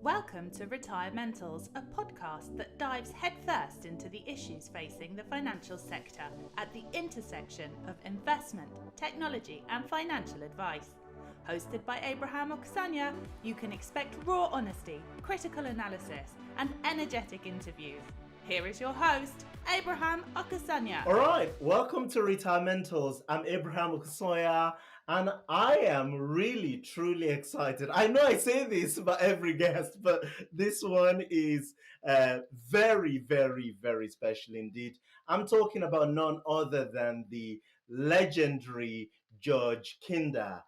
Welcome to Retirementals, a podcast that dives headfirst into the issues facing the financial sector at the intersection of investment, technology, and financial advice. Hosted by Abraham Oksanya, you can expect raw honesty, critical analysis, and energetic interviews. Here is your host, Abraham Oksanya. All right, welcome to Retirementals. I'm Abraham Okusoya, and I am really, truly excited. I know I say this about every guest, but this one is very, very, very special indeed. I'm talking about none other than the legendary George Kinder.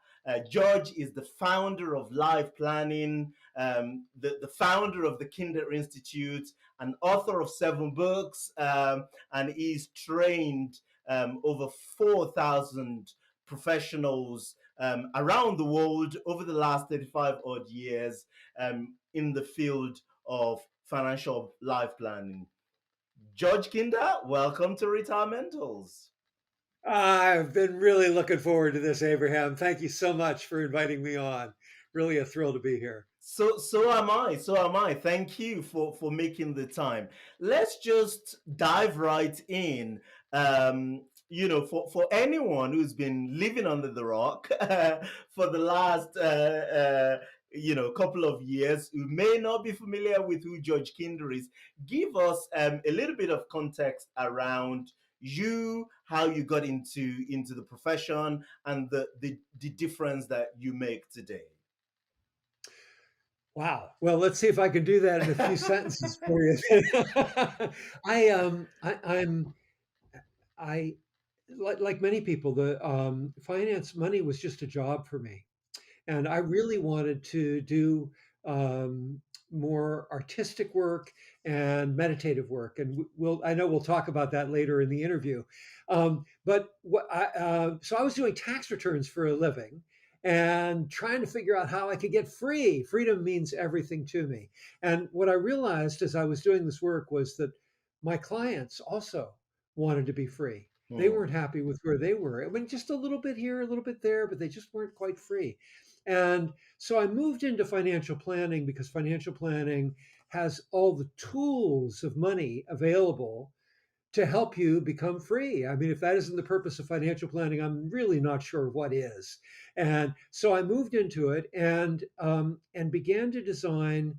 George is the founder of Life Planning, the founder of the Kinder Institute, an author of 7 books, and he's trained over 4,000 professionals around the world over the last 35 odd years in the field of financial life planning. George Kinder, welcome to Retirementals. I've been really looking forward to this, Abraham. Thank you so much for inviting me on. Really a thrill to be here. So am I. So am I. Thank you for making the time. Let's just dive right in. For anyone who's been living under the rock for the last couple of years, who may not be familiar with who George Kinder is, give us a little bit of context around you, how you got into the profession, and the difference that you make today. Wow. Well, let's see if I can do that in a few sentences for you. I like many people, the finance money was just a job for me. And I really wanted to do more artistic work and meditative work, and I know we'll talk about that later in the interview. So I was doing tax returns for a living and trying to figure out how I could get free. Freedom means everything to me. And what I realized as I was doing this work was that my clients also wanted to be free. They Hmm. weren't happy with where they were. I mean, just a little bit here, a little bit there, but they just weren't quite free. And so I moved into financial planning because financial planning has all the tools of money available to help you become free. I mean, if that isn't the purpose of financial planning, I'm really not sure what is. And so I moved into it and began to design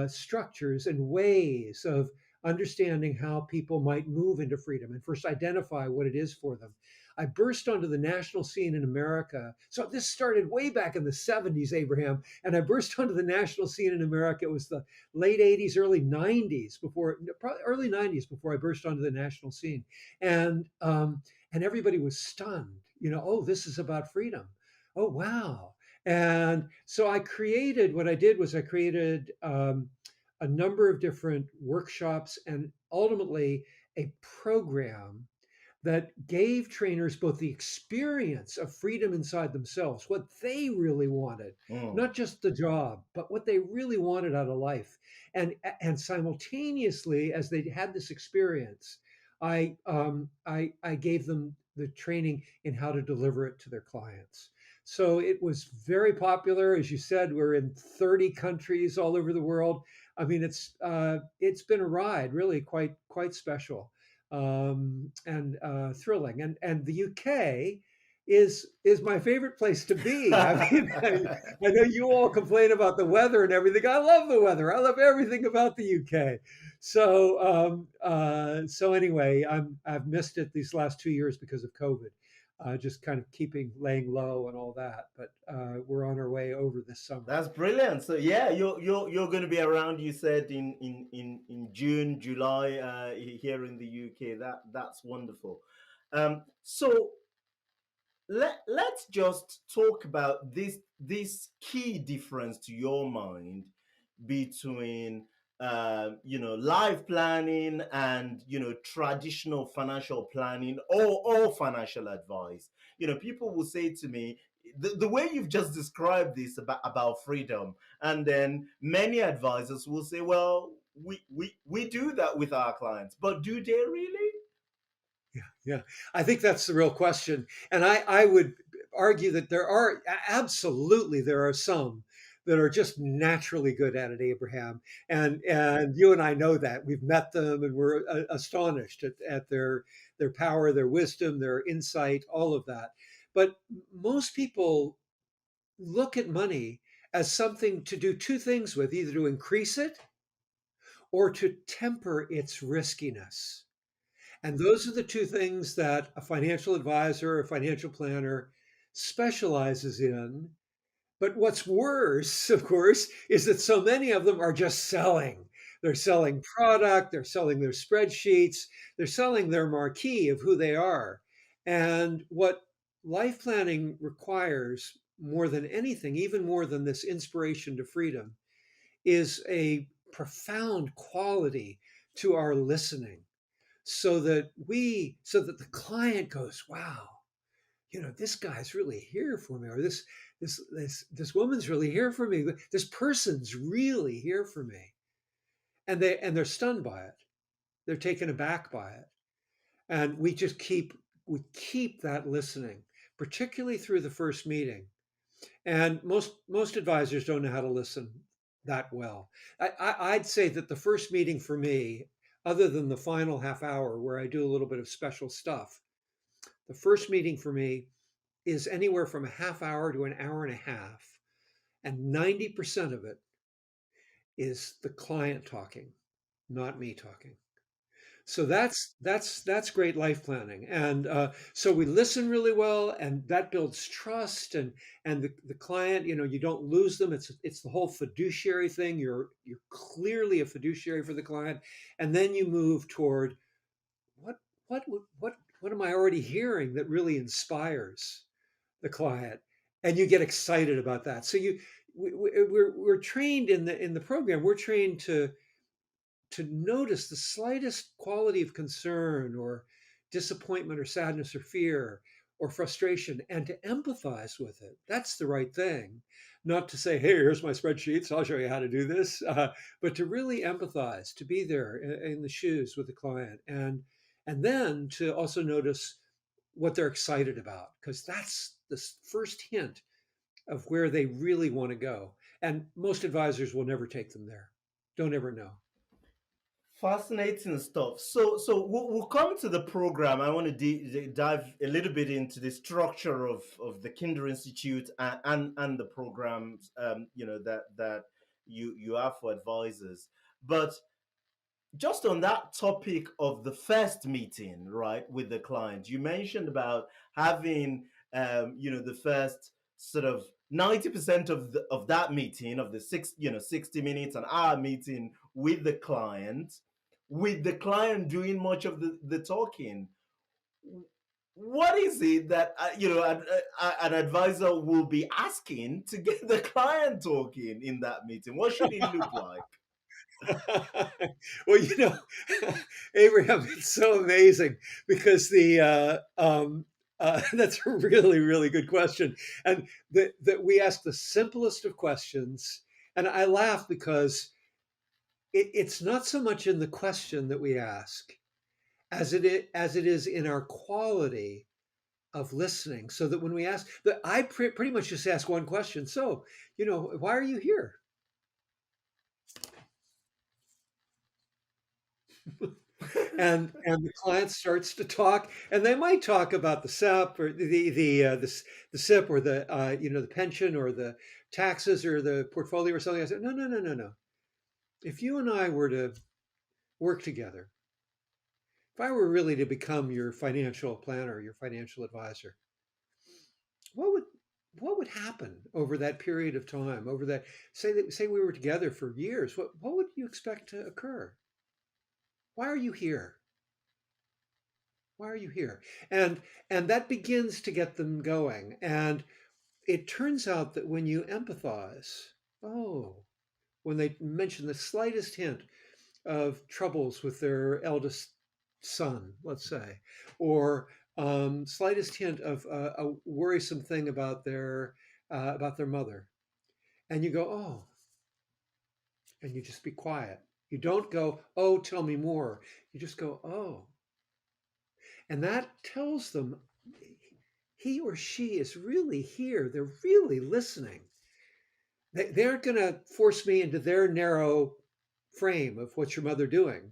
structures and ways of understanding how people might move into freedom and first identify what it is for them. I burst onto the national scene in America. So this started way back in the 70s, Abraham, and I burst onto the national scene in America. It was the late 80s, early 90s before I burst onto the national scene. And everybody was stunned, oh, this is about freedom. Oh, wow. And so what I did was I created a number of different workshops and ultimately a program that gave trainers both the experience of freedom inside themselves, what they really wanted, Hmm. not just the job, but what they really wanted out of life. And simultaneously, as they had this experience, I gave them the training in how to deliver it to their clients. So it was very popular. As you said, we're in 30 countries all over the world. I mean, it's been a ride, really quite special and thrilling. And the UK is my favorite place to be. I mean, I know you all complain about the weather and everything. I love the weather. I love everything about the UK. So anyway, I've missed it these last 2 years because of COVID. Just kind of laying low and all that, but we're on our way over this summer. That's brilliant. So yeah, you're going to be around. You said in June, July, here in the UK. That's wonderful. So let's just talk about this key difference to your mind between life planning and traditional financial planning or financial advice. People will say to me, the way you've just described this about freedom, and then many advisors will say, well, we do that with our clients, but do they really? Yeah, I think that's the real question. And I would argue that absolutely there are some that are just naturally good at it, Abraham. And you and I know that. We've met them and we're astonished at their power, their wisdom, their insight, all of that. But most people look at money as something to do two things with, either to increase it or to temper its riskiness. And those are the two things that a financial advisor, a financial planner specializes in. But what's worse, of course, is that so many of them are just selling. They're selling product, they're selling their spreadsheets, they're selling their marquee of who they are. And what life planning requires more than anything, even more than this inspiration to freedom, is a profound quality to our listening so that the client goes, wow, this guy's really here for me, or this woman's really here for me, this person's really here for me. And they're stunned by it, they're taken aback by it. And we keep that listening, particularly through the first meeting. And most advisors don't know how to listen that well. I'd say that the first meeting for me, other than the final half hour where I do a little bit of special stuff, the first meeting for me is anywhere from a half hour to an hour and a half, and 90% of it is the client talking, not me talking. So that's great life planning, and so we listen really well, and that builds trust, and the client, you don't lose them. It's the whole fiduciary thing. You're clearly a fiduciary for the client, and then you move toward what what am I already hearing that really inspires the client, and you get excited about that. So we're trained in the program. We're trained to notice the slightest quality of concern or disappointment or sadness or fear or frustration and to empathize with it. That's the right thing. Not to say, hey, here's my spreadsheets, I'll show you how to do this, but to really empathize, to be there in the shoes with the client, and then to also notice what they're excited about, because that's the first hint of where they really want to go. And most advisors will never take them there. Don't ever know. Fascinating stuff. So we'll come to the program. I want to dive a little bit into the structure of the Kinder Institute and the programs, that you have for advisors. But just on that topic of the first meeting, right, with the client, you mentioned about having, the first sort of 90% of that meeting, of the 60 minutes, an hour meeting with the client doing much of the talking. What is it that an advisor will be asking to get the client talking in that meeting? What should it look like? Well, Abraham, it's so amazing because that's a really, really good question. And that we ask the simplest of questions. And I laugh because it's not so much in the question that we ask as it is in our quality of listening. So that when we ask, that I pretty much just ask one question. So, why are you here? And the client starts to talk, and they might talk about the SEP or the SIP or the pension or the taxes or the portfolio or something. I said, no, no, no, no, no. If you and I were to work together, if I were really to become your financial planner, your financial advisor, what would what would happen over that period of time? Over that, say we were together for years, what would you expect to occur? Why are you here? Why are you here? And that begins to get them going. And it turns out that when you empathize, when they mention the slightest hint of troubles with their eldest son, let's say, or slightest hint of a worrisome thing about their mother, and you go, oh, and you just be quiet. You don't go, oh, tell me more. You just go, oh, and that tells them he or she is really here. They're really listening. They aren't going to force me into their narrow frame of what's your mother doing.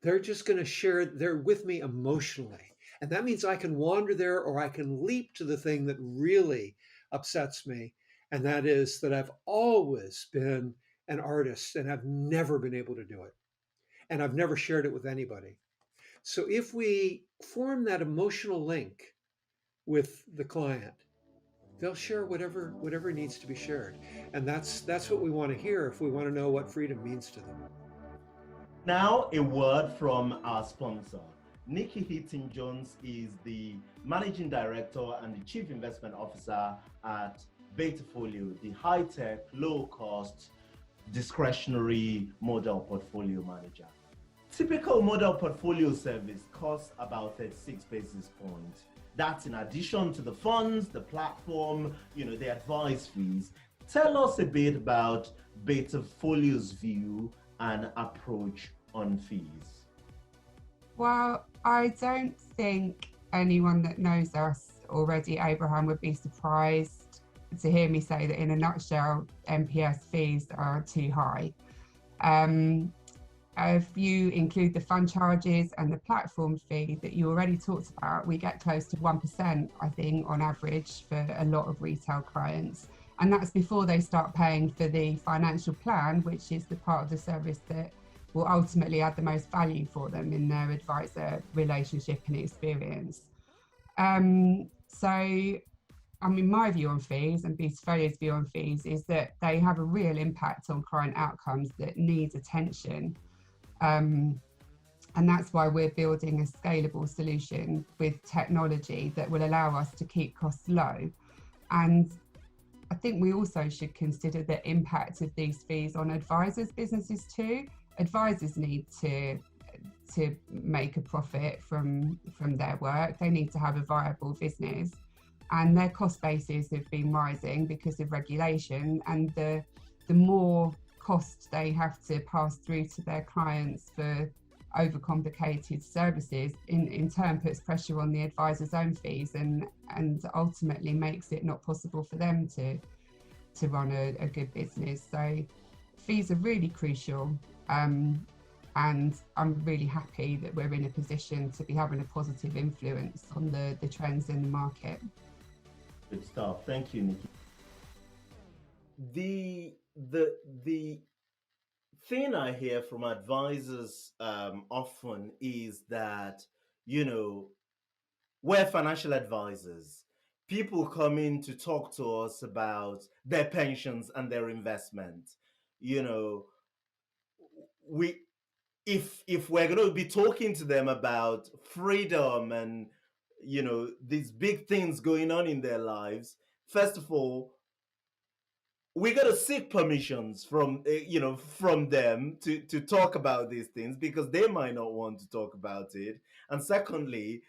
They're just going to share, they're with me emotionally. And that means I can wander there or I can leap to the thing that really upsets me. And that is that I've always been an artist and I've never been able to do it. And I've never shared it with anybody. So if we form that emotional link with the client, they'll share whatever needs to be shared. And that's what we want to hear if we want to know what freedom means to them. Now, a word from our sponsor. Nikki Heaton Jones is the Managing Director and the Chief Investment Officer at Betafolio, the high-tech, low-cost, discretionary model portfolio manager. Typical model portfolio service costs about 36 basis points. That's in addition to the funds, the platform, the advice fees. Tell us a bit about Betafolio's view and approach on fees. Well, I don't think anyone that knows us already, Abraham, would be surprised to hear me say that in a nutshell, MPS fees are too high. If you include the fund charges and the platform fee that you already talked about, we get close to 1%, I think, on average for a lot of retail clients. And that's before they start paying for the financial plan, which is the part of the service that will ultimately add the most value for them in their advisor relationship and experience. My view on fees and Betafolia's view on fees is that they have a real impact on client outcomes that needs attention. And that's why we're building a scalable solution with technology that will allow us to keep costs low. And I think we also should consider the impact of these fees on advisors' businesses too. Advisors need to make a profit from their work. They need to have a viable business, and their cost bases have been rising because of regulation, and the more cost they have to pass through to their clients for overcomplicated services in turn puts pressure on the advisor's own fees and ultimately makes it not possible for them to run a good business. So fees are really crucial, and I'm really happy that we're in a position to be having a positive influence on the trends in the market. Good stuff. Thank you, Nikki. The thing I hear from advisors often is that, we're financial advisors. People come in to talk to us about their pensions and their investment. We if we're going to be talking to them about freedom and these big things going on in their lives, first of all, we got to seek permissions from them to talk about these things, because they might not want to talk about it. And secondly,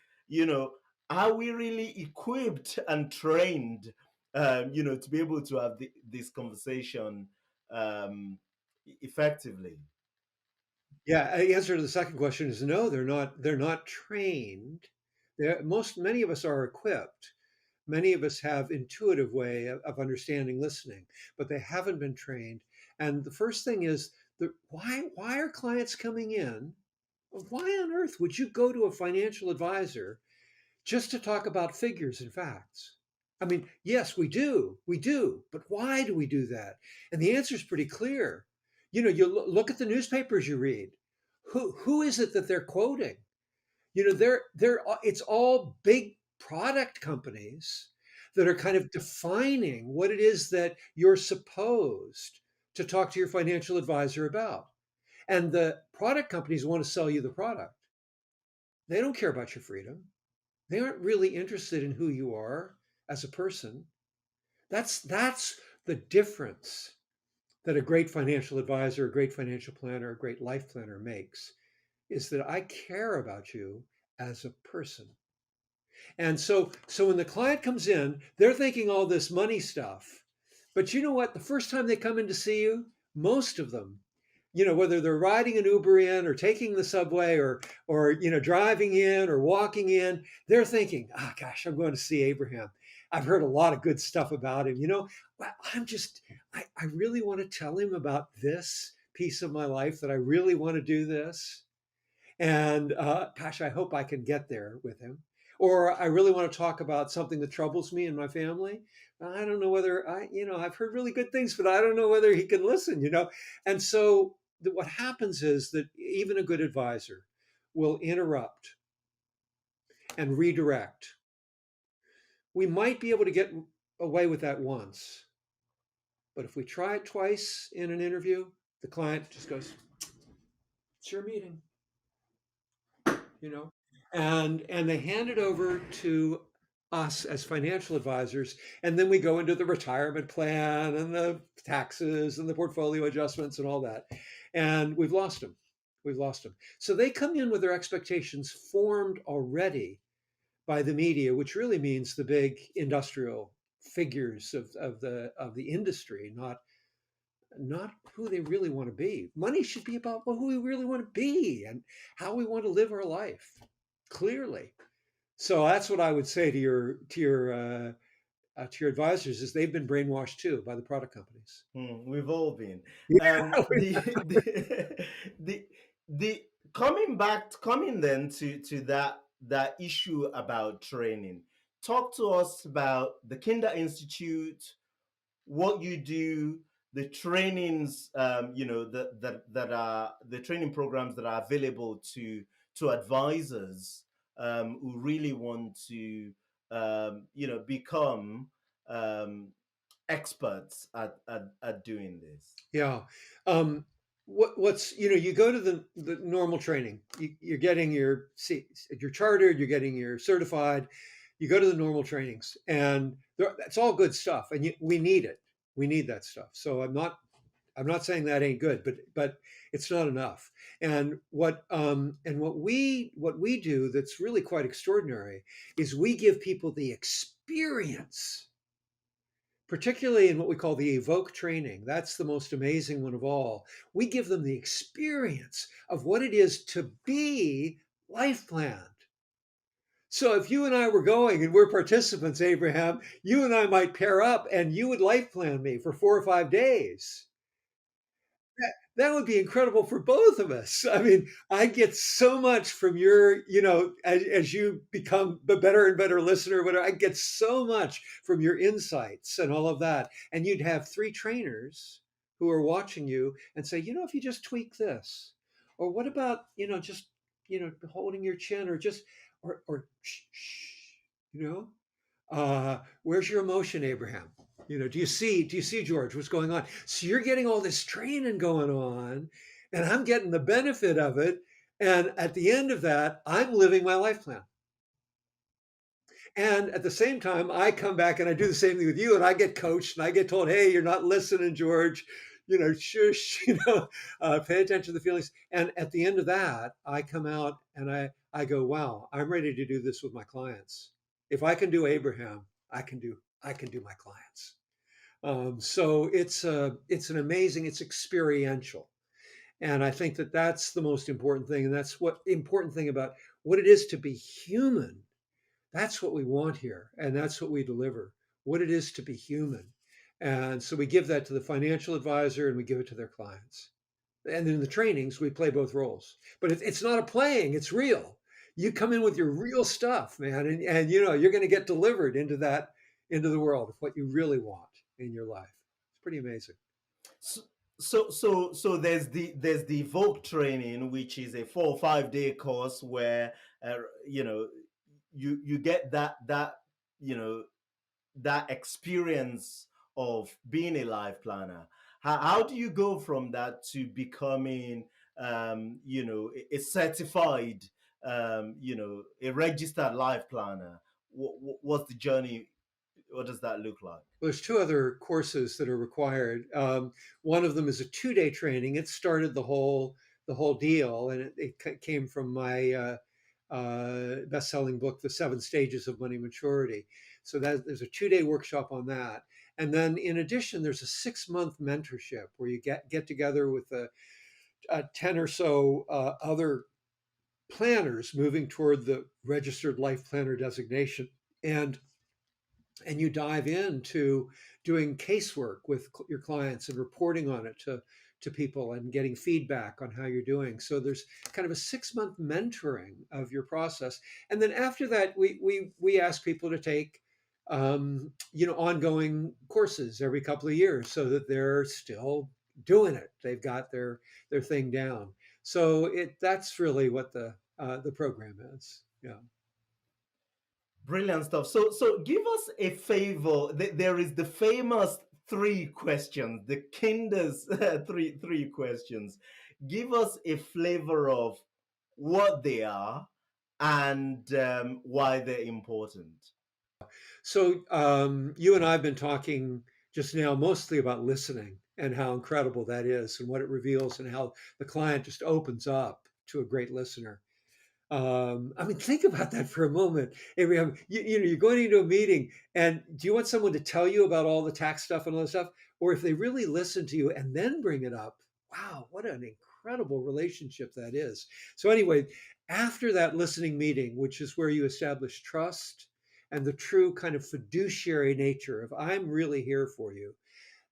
are we really equipped and trained to be able to have this conversation effectively? Yeah, the answer to the second question is no, they're not. They're not trained. Many of us are equipped. Many of us have intuitive way of understanding listening, but they haven't been trained. And the first thing is why are clients coming in? Why on earth would you go to a financial advisor just to talk about figures and facts? I mean, yes, we do, but why do we do that? And the answer is pretty clear. You look at the newspapers you read. Who is it that they're quoting? It's all big product companies that are kind of defining what it is that you're supposed to talk to your financial advisor about. And the product companies want to sell you the product. They don't care about your freedom. They aren't really interested in who you are as a person. That's the difference that a great financial advisor, a great financial planner, a great life planner makes, is that I care about you as a person. And so when the client comes in, they're thinking all this money stuff. But you know what? The first time they come in to see you, most of them, whether they're riding an Uber in or taking the subway or driving in or walking in, they're thinking, oh gosh, I'm going to see Abraham. I've heard a lot of good stuff about him. well, I really want to tell him about this piece of my life, that I really want to do this. And gosh, I hope I can get there with him. Or I really want to talk about something that troubles me and my family. I don't know whether I've heard really good things, but I don't know whether he can listen. And so what happens is that even a good advisor will interrupt and redirect. We might be able to get away with that once, but if we try it twice in an interview, the client just goes, "It's your meeting," you know, and they hand it over to us as financial advisors, and then we go into the retirement plan and the taxes and the portfolio adjustments and all that, and we've lost them. We've lost them. So they come in with their expectations formed already by the media, which really means the big industrial figures of the industry, not who they really want to be. Money should be about who we really want to be and how we want to live our life, clearly. So that's what I would say to your advisors, is they've been brainwashed too by the product companies. We've all been. Yeah, The the coming then to that issue about training. Talk to us about the Kinder Institute, what you do, the trainings, that are the training programs that are available to advisors who really want to become um, experts at doing this. yeah. What's you go to the normal training. You're getting you're chartered. You're getting your certified. You go to the normal trainings, and that's all good stuff, and we need it. We need that stuff. So I'm not saying that ain't good, but it's not enough. And what we do that's really quite extraordinary is we give people the experience, particularly in what we call the evoke training. That's the most amazing one of all. We give them the experience of what it is to be life planned. So if you and I were going and we're participants, Abraham, you and I might pair up and you would life plan me for 4 or 5 days. That would be incredible for both of us. I mean, I get so much from as you become a better and better listener, whatever, I get so much from your insights and all of that. And you'd have 3 trainers who are watching you and say, if you just tweak this, or what about, just, holding your chin, or just, or shh, shh, you know, where's your emotion, Abraham? Do you see, George, what's going on? So you're getting all this training going on, and I'm getting the benefit of it. And at the end of that, I'm living my life plan. And at the same time, I come back and I do the same thing with you, and I get coached and I get told, hey, you're not listening, George. Shush, pay attention to the feelings. And at the end of that, I come out and I go, wow, I'm ready to do this with my clients. If I can do Abraham, I can do my clients. So it's experiential. And I think that that's the most important thing. And that's what important thing about what it is to be human. That's what we want here. And that's what we deliver, what it is to be human. And so we give that to the financial advisor and we give it to their clients. And in the trainings, we play both roles. But it's not a playing, it's real. You come in with your real stuff, man, and you're going to get delivered into the world of what you really want in your life. It's pretty amazing. So, so there's the Evoke training, which is a 4 or 5 day course where uh, you know you get that you know that experience of being a life planner. How do you go from that to becoming a certified a registered life planner? What's the journey? What does that look like? Well, there's 2 other courses that are required. One of them is a 2-day training. It started the whole deal, and it came from my best-selling book, The 7 Stages of Money Maturity. So there's a 2-day workshop on that, and then in addition, there's a 6-month mentorship where you get together with a 10 or so other planners moving toward the registered life planner designation, and and you dive into doing casework with your clients and reporting on it to people and getting feedback on how you're doing. So there's kind of a 6 month mentoring of your process, and then after that, we ask people to take ongoing courses every couple of years so that they're still doing it. They've got their thing down. So that's really what the program is. Yeah. Brilliant stuff. So give us a favor. There is the famous three questions, the Kinder's three questions. Give us a flavor of what they are and why they're important. So you and I have been talking just now mostly about listening and how incredible that is and what it reveals and how the client just opens up to a great listener. I mean, think about that for a moment. Abraham, you're going into a meeting, and do you want someone to tell you about all the tax stuff and all that stuff? Or if they really listen to you and then bring it up, wow, what an incredible relationship that is. So, anyway, after that listening meeting, which is where you establish trust and the true kind of fiduciary nature of I'm really here for you,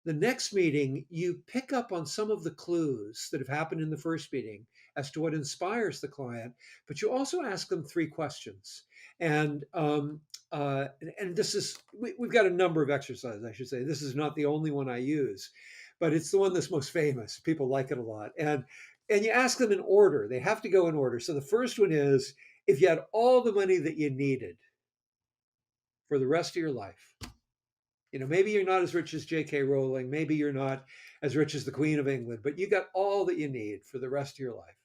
the next meeting, you pick up on some of the clues that have happened in the first meeting as to what inspires the client, but you also ask them three questions. And and this is we've got a number of exercises, I should say. This is not the only one I use, but it's the one that's most famous. People like it a lot. And you ask them in order. They have to go in order. So the first one is, if you had all the money that you needed for the rest of your life, maybe you're not as rich as J.K. Rowling, maybe you're not as rich as the Queen of England, but you got all that you need for the rest of your life.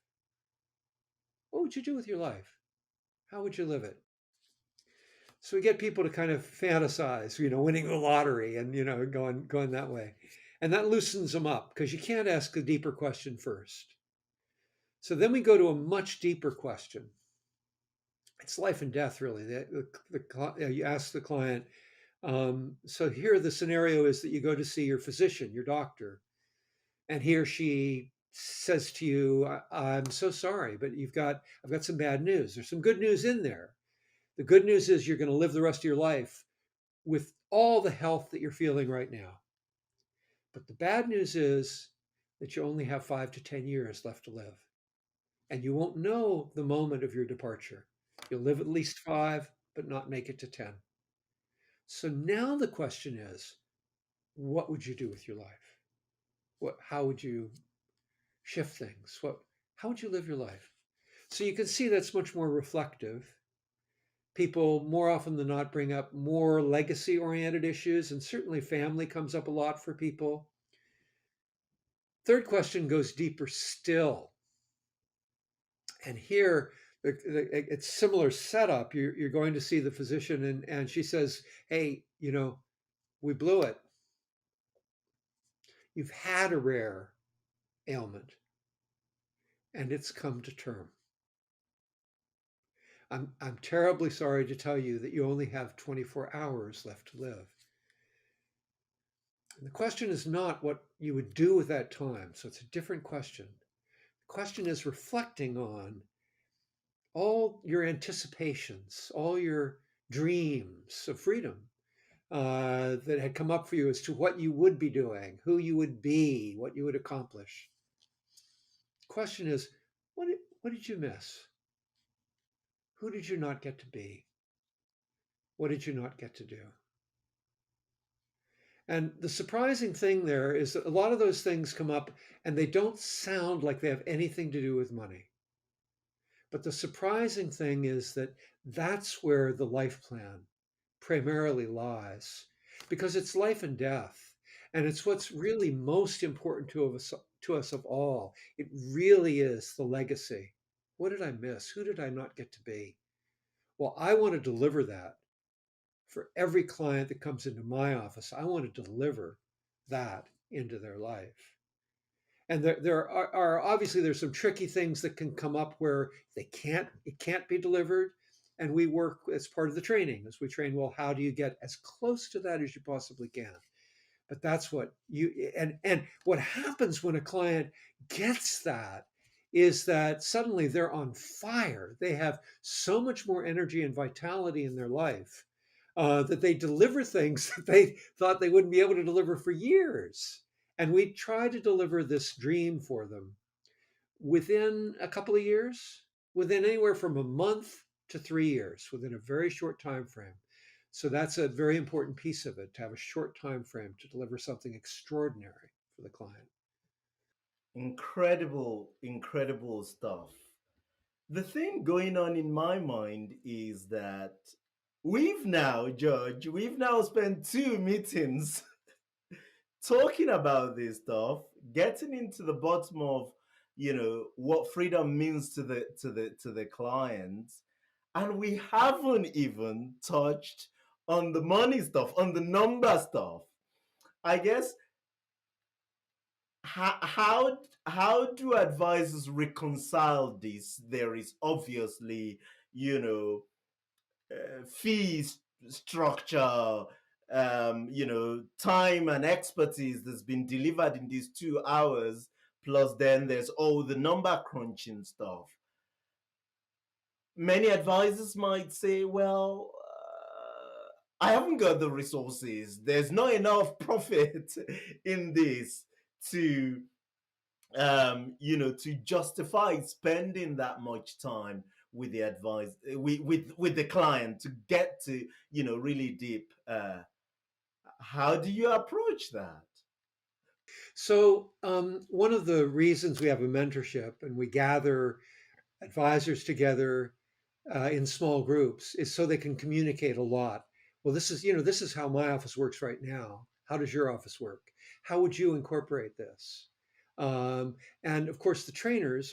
What would you do with your life? How would you live it? So we get people to kind of fantasize, winning the lottery and going that way. And that loosens them up because you can't ask a deeper question first. So then we go to a much deeper question. It's life and death, really. You ask the client, so here the scenario is that you go to see your physician, your doctor, and he or she says to you, I'm so sorry, but I've got some bad news. There's some good news in there. The good news is you're going to live the rest of your life with all the health that you're feeling right now. But the bad news is that you only have 5 to 10 years left to live. And you won't know the moment of your departure. You'll live at least 5, but not make it to 10. So now the question is, what would you do with your life? How would you shift things? How would you live your life? So you can see that's much more reflective. People more often than not bring up more legacy oriented issues, and certainly family comes up a lot for people. Third question goes deeper still. And here, it's similar setup. You're going to see the physician, and she says, hey, we blew it. You've had a rare ailment, and it's come to term. I'm terribly sorry to tell you that you only have 24 hours left to live. And the question is not what you would do with that time. So it's a different question. The question is reflecting on all your anticipations, all your dreams of freedom that had come up for you as to what you would be doing, who you would be, what you would accomplish. The question is, what did you miss? Who did you not get to be? What did you not get to do? And the surprising thing there is that a lot of those things come up and they don't sound like they have anything to do with money. But the surprising thing is that that's where the life plan primarily lies, because it's life and death. And it's what's really most important to us of all. It really is the legacy. What did I miss? Who did I not get to be? Well, I want to deliver that for every client that comes into my office. I want to deliver that into their life. And there are obviously there's some tricky things that can come up where it can't be delivered. And we work as part of the training as we train, well, how do you get as close to that as you possibly can? But that's what and what happens when a client gets that is that suddenly they're on fire. They have so much more energy and vitality in their life. that they deliver things that they thought they wouldn't be able to deliver for years. And we try to deliver this dream for them within a couple of years, within anywhere from a month to 3 years, within a very short time frame. So that's a very important piece of it, to have a short time frame to deliver something extraordinary for the client. Incredible, incredible stuff. The thing going on in my mind is that we've now spent 2 meetings talking about this stuff, getting into the bottom of, what freedom means to the client, and we haven't even touched on the money stuff, on the number stuff. I guess, how do advisors reconcile this? There is obviously, fees structure, time and expertise that's been delivered in these 2 hours, plus then there's all the number crunching stuff. Many advisors might say, well, I haven't got the resources, there's not enough profit in this to to justify spending that much time with the advice, with the client, to get to, really deep. How do you approach that? So, one of the reasons we have a mentorship and we gather advisors together in small groups is so they can communicate a lot. Well, this is how my office works right now. How does your office work? How would you incorporate this? And of course, the trainers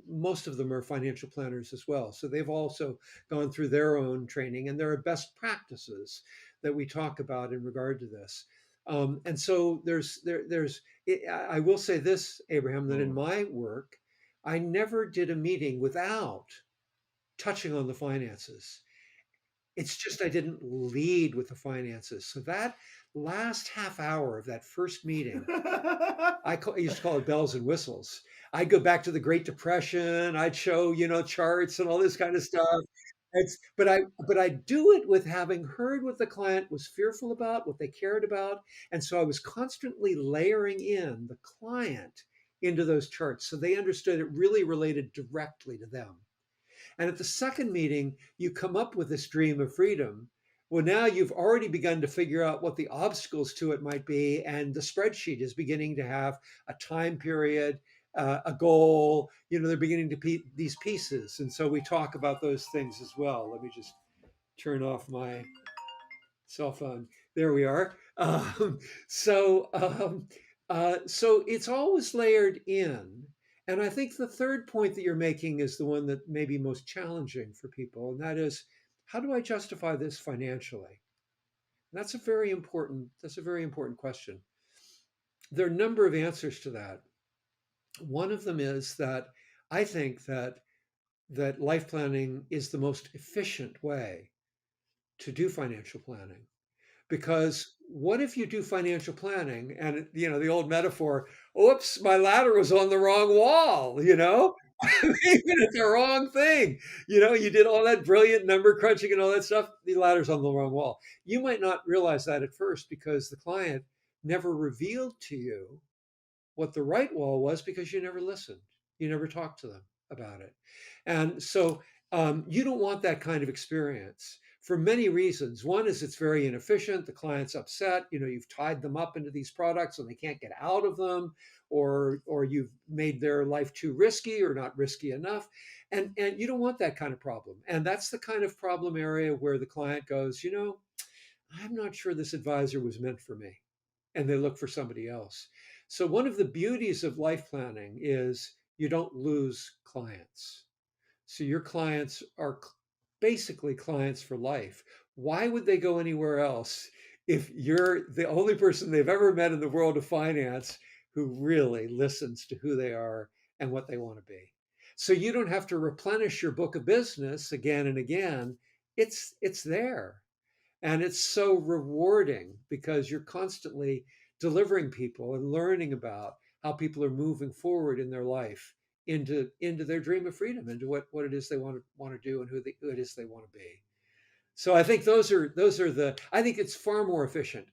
most of them are financial planners as well. So they've also gone through their own training, and there are best practices that we talk about in regard to this. And so I will say this, Abraham, that in Mm. my work, I never did a meeting without touching on the finances. It's just I didn't lead with the finances. So that last half hour of that first meeting, I used to call it bells and whistles. I'd go back to the Great Depression. I'd show, charts and all this kind of stuff. But I do it with having heard what the client was fearful about, what they cared about, and so I was constantly layering in the client into those charts so they understood it really related directly to them. And at the second meeting, you come up with this dream of freedom. Well, now you've already begun to figure out what the obstacles to it might be, and the spreadsheet is beginning to have a time period, a goal. They're beginning to these pieces, and so we talk about those things as well. Let me just turn off my cell phone. There we are. So it's always layered in. And I think the third point that you're making is the one that may be most challenging for people, and that is, how do I justify this financially? And that's a very important question. There are a number of answers to that. One of them is that I think that life planning is the most efficient way to do financial planning. Because what if you do financial planning and, the old metaphor, oops, my ladder was on the wrong wall, even at the wrong thing. You did all that brilliant number crunching and all that stuff, the ladder's on the wrong wall. You might not realize that at first because the client never revealed to you what the right wall was because you never listened. You never talked to them about it. And so you don't want that kind of experience for many reasons. One is it's very inefficient. The client's upset. You've tied them up into these products and they can't get out of them, or you've made their life too risky or not risky enough. And you don't want that kind of problem. And that's the kind of problem area where the client goes, I'm not sure this advisor was meant for me, and they look for somebody else. So, one of the beauties of life planning is you don't lose clients. So, your clients are basically clients for life. Why would they go anywhere else if you're the only person they've ever met in the world of finance who really listens to who they are and what they want to be? So, you don't have to replenish your book of business again and again. It's there. And it's so rewarding because you're constantly delivering people and learning about how people are moving forward in their life into their dream of freedom, into what it is they want to do and who it is they want to be. So I think those are the. I think it's far more efficient.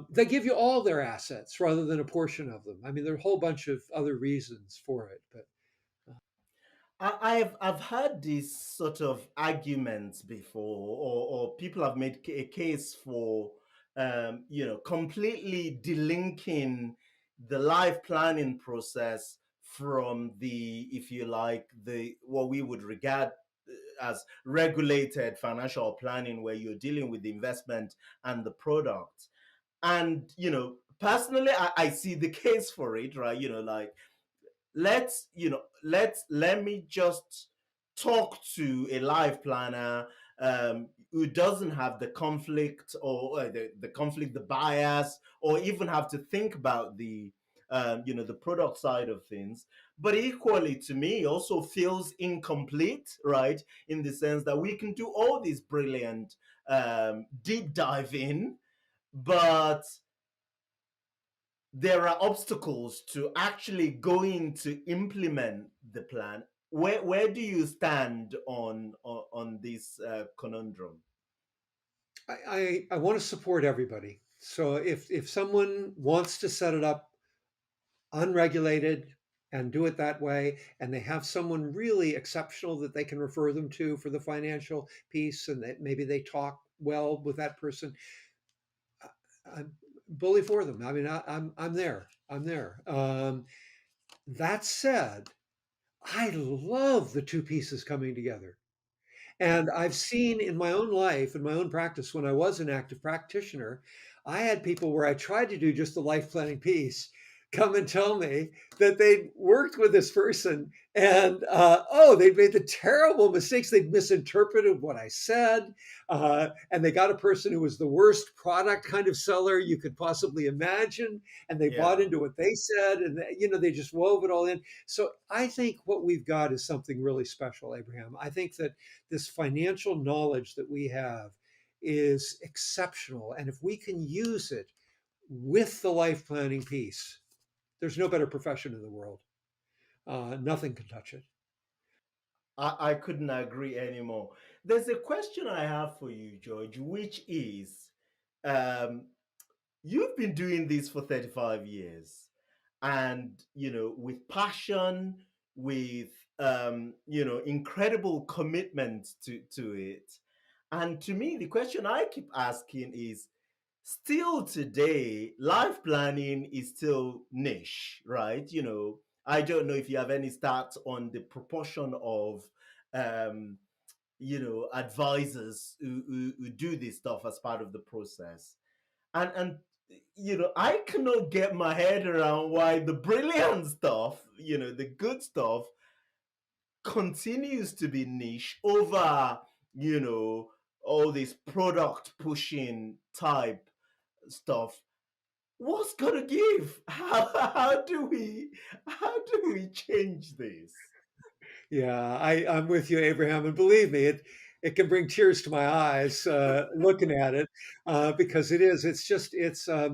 They give you all their assets rather than a portion of them. I mean, there are a whole bunch of other reasons for it, but I've heard these sort of arguments before, or people have made a case for, completely delinking the life planning process from the, if you like, the what we would regard as regulated financial planning, where you're dealing with the investment and the product. And personally, I see the case for it, right? Like, let me just talk to a life planner who doesn't have the conflict, or the conflict, the bias, or even have to think about the product side of things. But equally, to me, also feels incomplete, right? In the sense that we can do all these brilliant deep dive in, but there are obstacles to actually going to implement the plan. Where do you stand on this conundrum? I want to support everybody. So if someone wants to set it up unregulated and do it that way, and they have someone really exceptional that they can refer them to for the financial piece, and that maybe they talk well with that person, I'm bully for them. I mean, I'm there. I'm there. That said, I love the two pieces coming together. And I've seen in my own life, in my own practice, when I was an active practitioner, I had people where I tried to do just the life planning piece come and tell me that they'd worked with this person and they'd made the terrible mistakes. They'd misinterpreted what I said. And they got a person who was the worst product kind of seller you could possibly imagine. And they bought Yeah. into what they said. And, they just wove it all in. So I think what we've got is something really special, Abraham. I think that this financial knowledge that we have is exceptional. And if we can use it with the life planning piece, there's no better profession in the world. Nothing can touch it. I couldn't agree anymore. There's a question I have for you, George, which is, um, you've been doing this for 35 years, and with passion, with incredible commitment to it. And to me, the question I keep asking is, still today, life planning is still niche, right? I don't know if you have any stats on the proportion of um advisors who do this stuff as part of the process. And I cannot get my head around why the brilliant stuff, the good stuff, continues to be niche over, you know all this product pushing type stuff. What's gonna give? How do we change this? Yeah, I'm with you, Abraham, and believe me, it can bring tears to my eyes looking at it because it is. It's just it's. I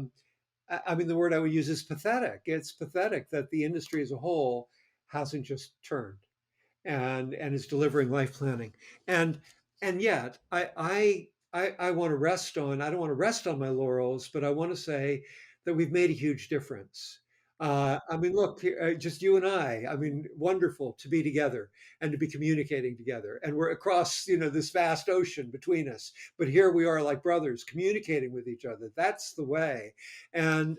mean, the word I would use is pathetic. It's pathetic that the industry as a whole hasn't just turned and is delivering life planning. And yet I want to rest on. I don't want to rest on my laurels, but I want to say that we've made a huge difference. I mean, look, just you and I. I mean, wonderful to be together and to be communicating together, and we're across this vast ocean between us. But here we are, like brothers, communicating with each other. That's the way. And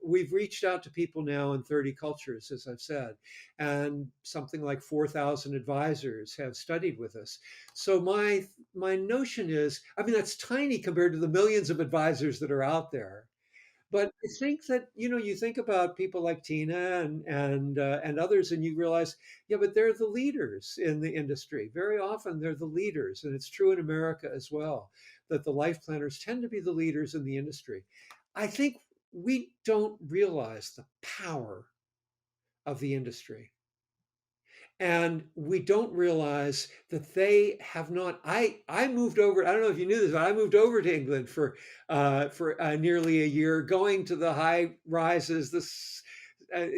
we've reached out to people now in 30 cultures, as I've said, and something like 4,000 advisors have studied with us. So my notion is, I mean, that's tiny compared to the millions of advisors that are out there. But I think that you think about people like Tina and others, and you realize, yeah, but they're the leaders in the industry. Very often, they're the leaders, and it's true in America as well, that the life planners tend to be the leaders in the industry. I think we don't realize the power of the industry, and we don't realize that they have not. I moved over. I don't know if you knew this, but I moved over to England for nearly a year, going to the high rises,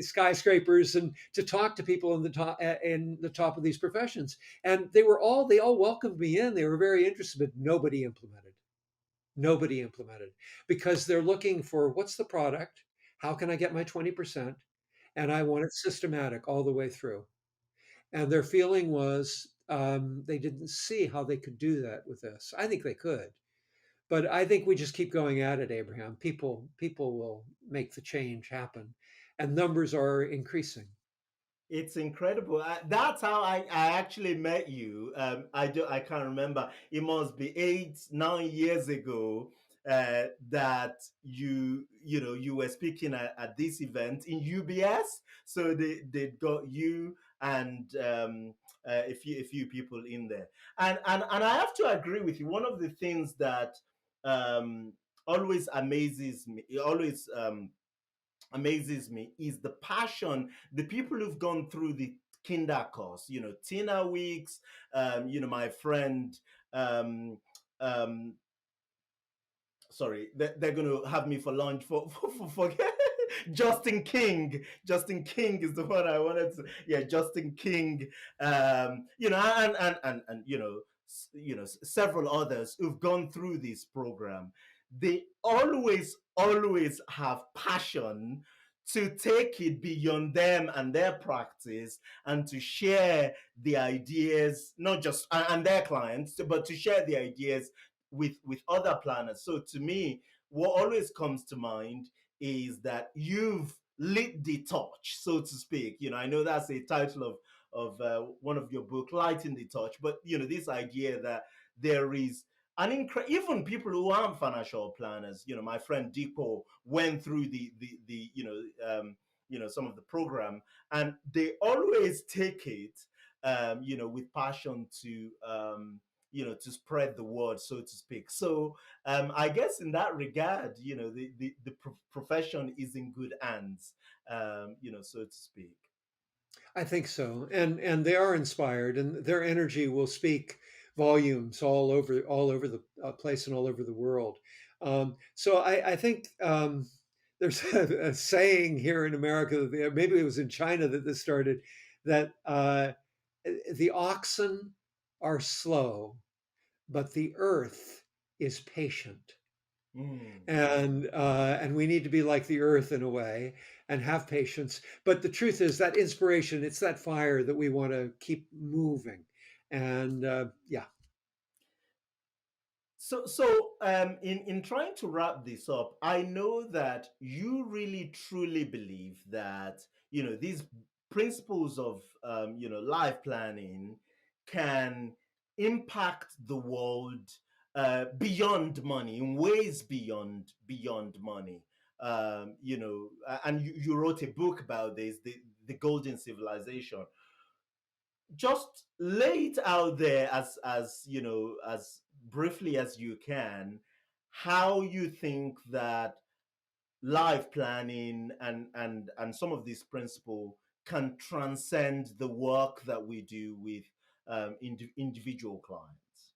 skyscrapers and to talk to people in the top of these professions. And they all welcomed me in. They were very interested, but nobody implemented. Nobody implemented because they're looking for what's the product? How can I get my 20%? And I want it systematic all the way through. And their feeling was they didn't see how they could do that with this. I think they could, but I think we just keep going at it, Abraham. People will make the change happen, and numbers are increasing. It's incredible. That's how I actually met you. I can't remember. It must be 8 9 years ago that you were speaking at this event in UBS. So they got you and a few people in there. And I have to agree with you. One of the things that um, always amazes me, amazes me is the passion, the people who've gone through the kinder course, Tina Weeks, my friend, um, um, sorry, they're going to have me for lunch for Justin King. Justin King is the one I wanted to. Yeah, Justin King. And several others who've gone through this program. They always have passion to take it beyond them and their practice and to share the ideas, not just and their clients, but to share the ideas with other planners. So to me, what always comes to mind is that you've lit the torch, so to speak. I know that's a title of one of your book, Lighting the Torch. But this idea that there is even people who aren't financial planners. My friend Deepo went through some of the program, and they always take it with passion to spread the word, so to speak. So I guess in that regard, the profession is in good hands, so to speak. I think so, and they are inspired, and their energy will speak volumes all over the place and all over the world. So I think there's a saying here in America, maybe it was in China that this started, that the oxen are slow, but the earth is patient. Mm. And we need to be like the earth in a way and have patience. But the truth is that inspiration, it's that fire that we want to keep moving. And yeah. So, in trying to wrap this up, I know that you really truly believe that these principles of life planning can impact the world beyond money, in ways beyond money. And you wrote a book about this, the Golden Civilization. Just lay it out there as briefly as you can, how you think that life planning and some of these principles can transcend the work that we do with individual clients.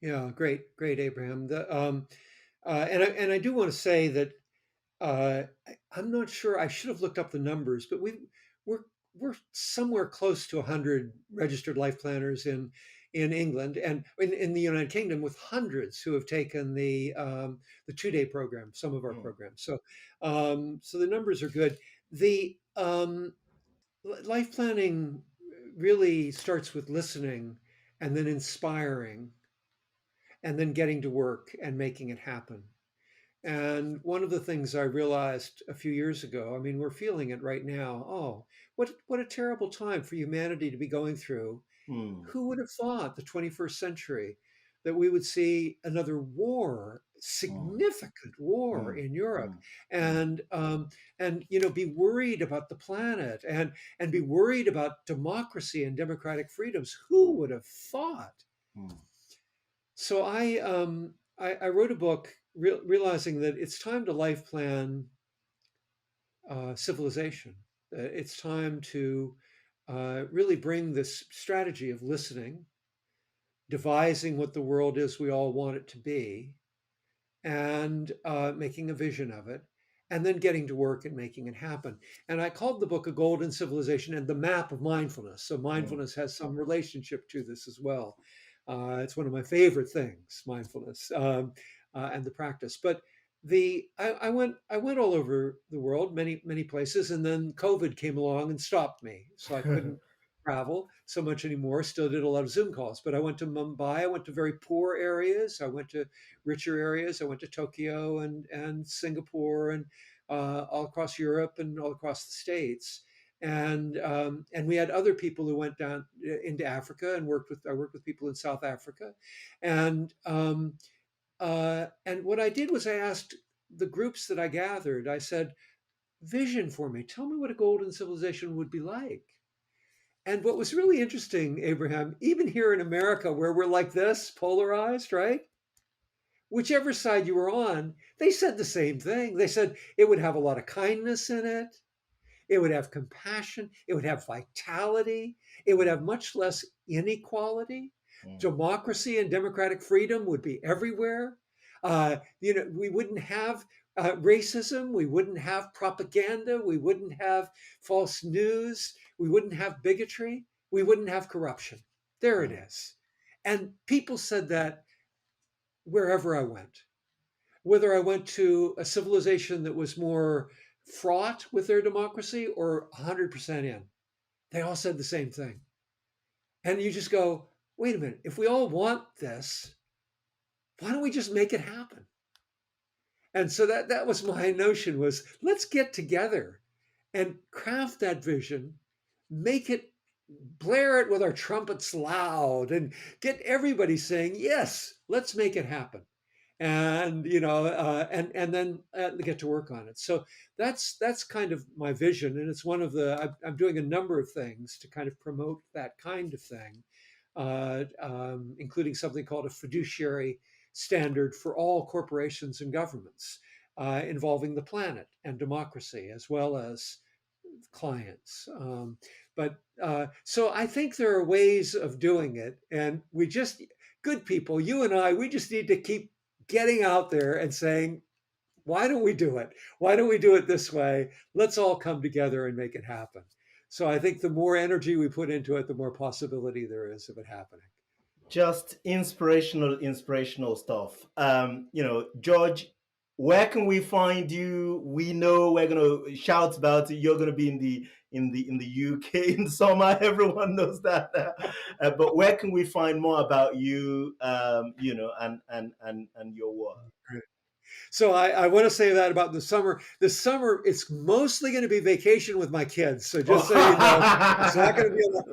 Yeah, great, Abraham. And I do want to say that I'm not sure. I should have looked up the numbers, but we're we're somewhere close to 100 registered life planners in England and in the United Kingdom, with hundreds who have taken the 2-day program, some of our Mm, programs. So the numbers are good. The life planning really starts with listening, and then inspiring, and then getting to work and making it happen. And one of the things I realized a few years ago, I mean, we're feeling it right now. Oh, what a terrible time for humanity to be going through. mm, Who would have thought the 21st century that we would see another war, mm, significant war mm, in Europe, mm, mm, and be worried about the planet and be worried about democracy and democratic freedoms? Who would have thought? mm, So I wrote a book realizing that it's time to life plan civilization. It's time to really bring this strategy of listening, devising what the world is we all want it to be, and making a vision of it, and then getting to work and making it happen. And I called the book A Golden Civilization and the Map of Mindfulness. So Mm. mindfulness has some relationship to this as well. It's one of my favorite things, mindfulness, and the practice. But I went all over the world, many places, and then COVID came along and stopped me, so I couldn't travel so much anymore. Still did a lot of Zoom calls, but I went to Mumbai. I went to very poor areas. I went to richer areas. I went to Tokyo and Singapore and all across Europe and all across the States. And we had other people who went down into Africa and I worked with people in South Africa, and what I did was I asked the groups that I gathered. I said, "Vision for me. Tell me what a golden civilization would be like." And what was really interesting, Abraham, even here in America, where we're like this, polarized, right? Whichever side you were on, they said the same thing. They said it would have a lot of kindness in it. It would have compassion. It would have vitality. It would have much less inequality. Mm. Democracy and democratic freedom would be everywhere. We wouldn't have racism. We wouldn't have propaganda. We wouldn't have false news. We wouldn't have bigotry. We wouldn't have corruption. There it Mm. is. And people said that wherever I went, whether I went to a civilization that was more fraught with their democracy or 100% in, they all said the same thing. And you just go, wait a minute, if we all want this, why don't we just make it happen? And so that was my notion, was let's get together and craft that vision, make it, blare it with our trumpets loud, and get everybody saying, yes, let's make it happen. And then get to work on it. So that's kind of my vision, and it's one of I'm doing a number of things to kind of promote that kind of thing, including something called a fiduciary standard for all corporations and governments, involving the planet and democracy as well as clients. So I think there are ways of doing it, and good people, you and I, we just need to keep getting out there and saying, why don't we do it? Why don't we do it this way? Let's all come together and make it happen. So I think the more energy we put into it, the more possibility there is of it happening. Just inspirational stuff. George, where can we find you? We know we're gonna shout about it. You're gonna be in the UK in summer. Everyone knows that. But where can we find more about you? And your work. So I want to say that about the summer. The summer, it's mostly going to be vacation with my kids. So just so you know, it's not going to be a lot.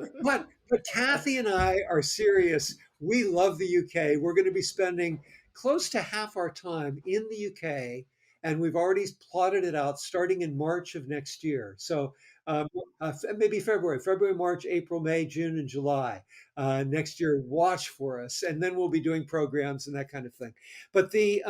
But Kathy and I are serious. We love the UK. We're going to be spending close to half our time in the UK, and we've already plotted it out starting in March of next year. So maybe February, March, April, May, June, and July next year. Watch for us, and then we'll be doing programs and that kind of thing. But the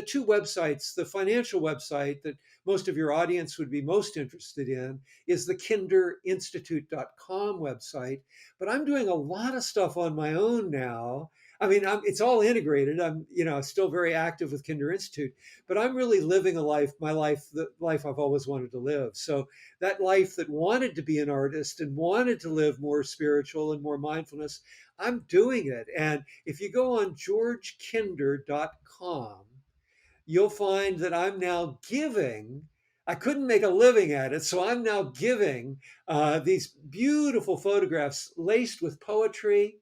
two websites, the financial website that most of your audience would be most interested in is the kinderinstitute.com website. But I'm doing a lot of stuff on my own now. I mean, it's all integrated. I'm, still very active with Kinder Institute, but I'm really living my life, the life I've always wanted to live. So that life that wanted to be an artist and wanted to live more spiritual and more mindfulness, I'm doing it. And if you go on georgekinder.com, you'll find that I'm now giving. I couldn't make a living at it, so I'm now giving these beautiful photographs laced with poetry,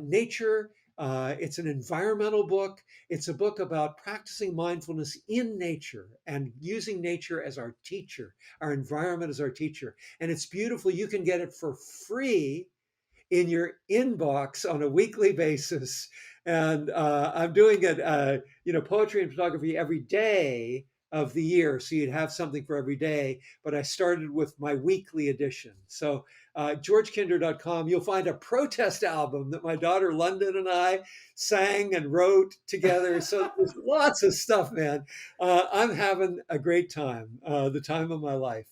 nature. It's an environmental book. It's a book about practicing mindfulness in nature and using nature as our teacher, our environment as our teacher. And it's beautiful. You can get it for free in your inbox on a weekly basis. And I'm doing it, poetry and photography every day of the year. So you'd have something for every day. But I started with my weekly edition. So georgekinder.com, you'll find a protest album that my daughter London and I sang and wrote together. So there's lots of stuff, man. I'm having a great time, the time of my life.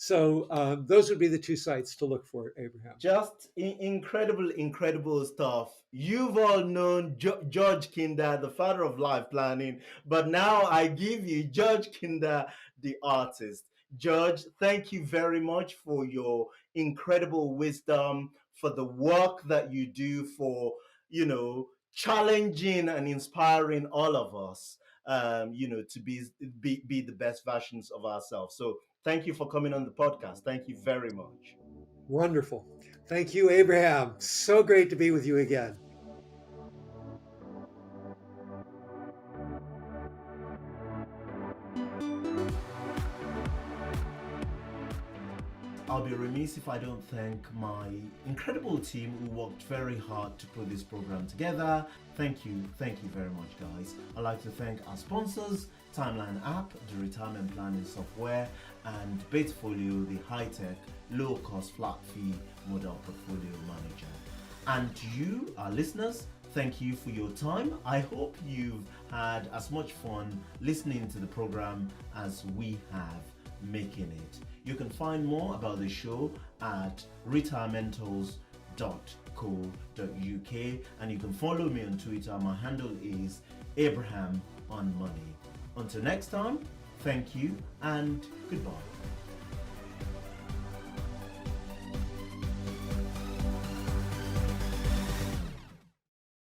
So those would be the two sites to look for, Abraham. Just incredible stuff. You've all known George Kinder, the father of life planning, but now I give you George Kinder, the artist. George, thank you very much for your incredible wisdom, for the work that you do, for, challenging and inspiring all of us, to be the best versions of ourselves. So thank you for coming on the podcast. Thank you very much. Wonderful. Thank you, Abraham. So great to be with you again. I'll be remiss if I don't thank my incredible team who worked very hard to put this program together. Thank you very much, guys. I'd like to thank our sponsors, Timeline app, the retirement planning software, and Batefolio, the high-tech, low-cost flat fee model portfolio manager. And to you, our listeners, thank you for your time. I hope you've had as much fun listening to the program as we have making it. You can find more about the show at retirementals.co.uk, and you can follow me on Twitter. My handle is Abraham on Money. Until next time, thank you and goodbye.